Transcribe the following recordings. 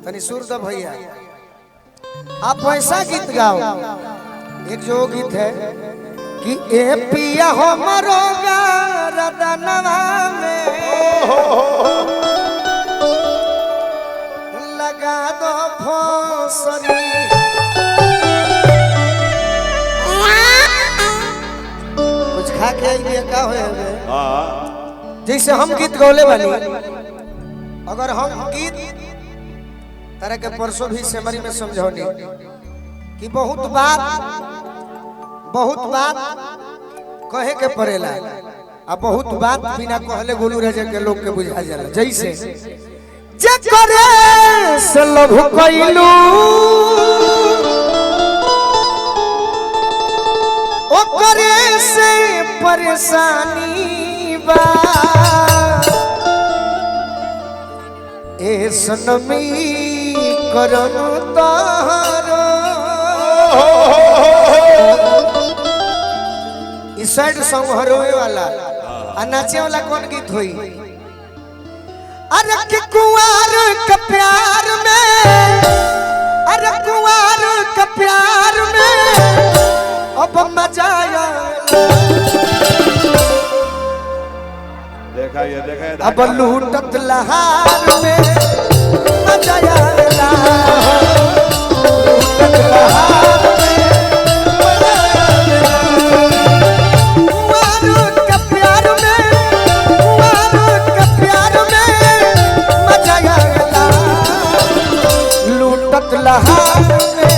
तनी सुर दो भैया। आप वैसा गीत गाओ, एक जो गीत है कि ए पिया हो मरोगा रदनवा में लगा दो फौसरी। कुछ खा के आइए का होए जैसे हम गीत गौले वाली, अगर हम गीत तरह के परसों भी सेमरी में समझौनी कि बहुत बात कहे के पड़ेला, आ बहुत बात बिना कहले गोलू राजा के लोग के बुझा जाला। जैसे जे करे से लभ कइलू ओ करे से परेशानी बा ए सनमी करन तारो। इस साइड सॉन्ग हरोए वाला आ नाचे वाला कौन गीत होई? अरे कि कुंवार के प्यार में, अरे कुंवार के प्यार में अब मजा आया। देखा ये अब लूटत लहार में मजा आया। लूटत लहार में मजा आया। कुंवार के प्यार में, कुंवार के प्यार में मजा आया। लूटत लहार में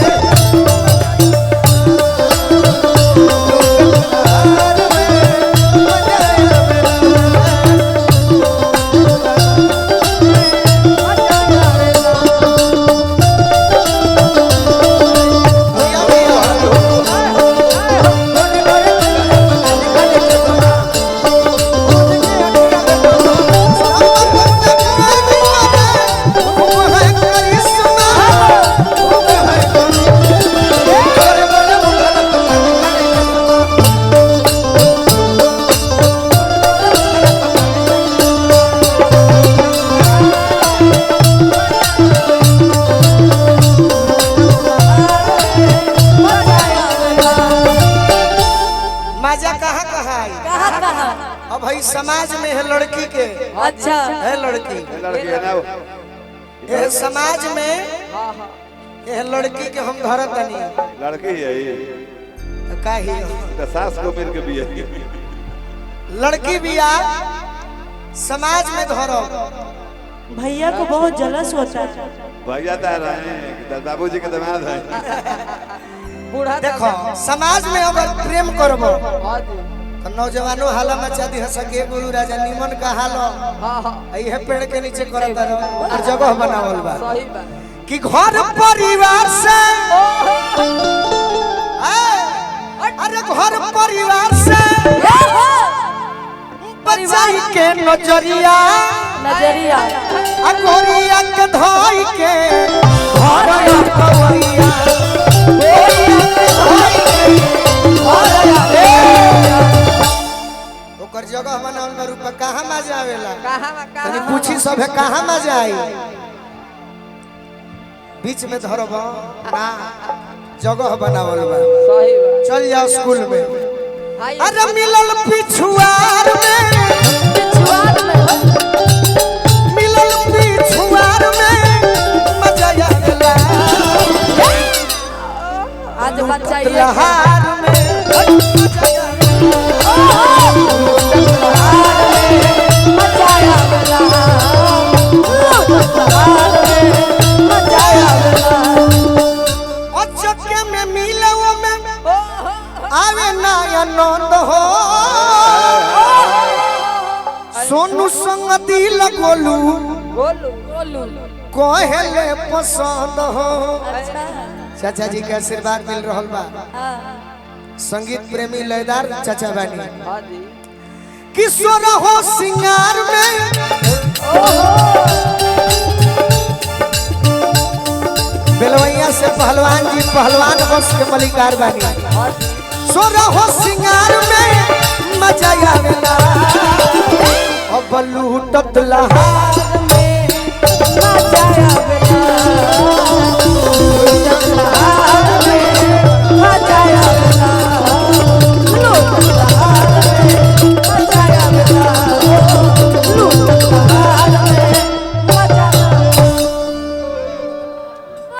अब भाई समाज में है लड़की के। अच्छा है लड़की है ना ये समाज में ये लड़की के हम धरत नहीं। लड़की है ये का ही तो सास को मिल के भी है लड़की बिया समाज में धरो। भैया को बहुत जलस होता है। भैया तो रहे हैं बाबूजी के दामाद है। देखो समाज में अगर प्रेम करबो तो नौजवानों हाला मचा दी सके गोलू राजा निमन का हालो है पेड़ के नीचे करता रहो और जगह बनावल बा कि घर परिवार से, अरे घर परिवार से बचाई के नजरिया नजरिया अकोरिया के धोई के घर कवरिया ओकर जगह बनावल में रुपया कहाँ मजा आवेला? तनी पूछी सब है कहाँ मजा आई? बीच में धरब ना, जगह बनावल बा। चल जाओ स्कूल में। अरे मिलल पिछुआर में, मिलल पिछुआर में मजा आवेला। आज बच्चा लहार में आनंद हो सोनू संग दिल गोलू कहले पसंद हो। चाचा जी के आशीर्वाद मिल रहा बा। संगीत प्रेमी लयदार चाचा बानी किशोर हो सिंगार में बेलवैया से पहलवान जी पहलवान बस के मलिकार बानी सोरा हो सिंगार में मजा आवेला अब लूटत लहा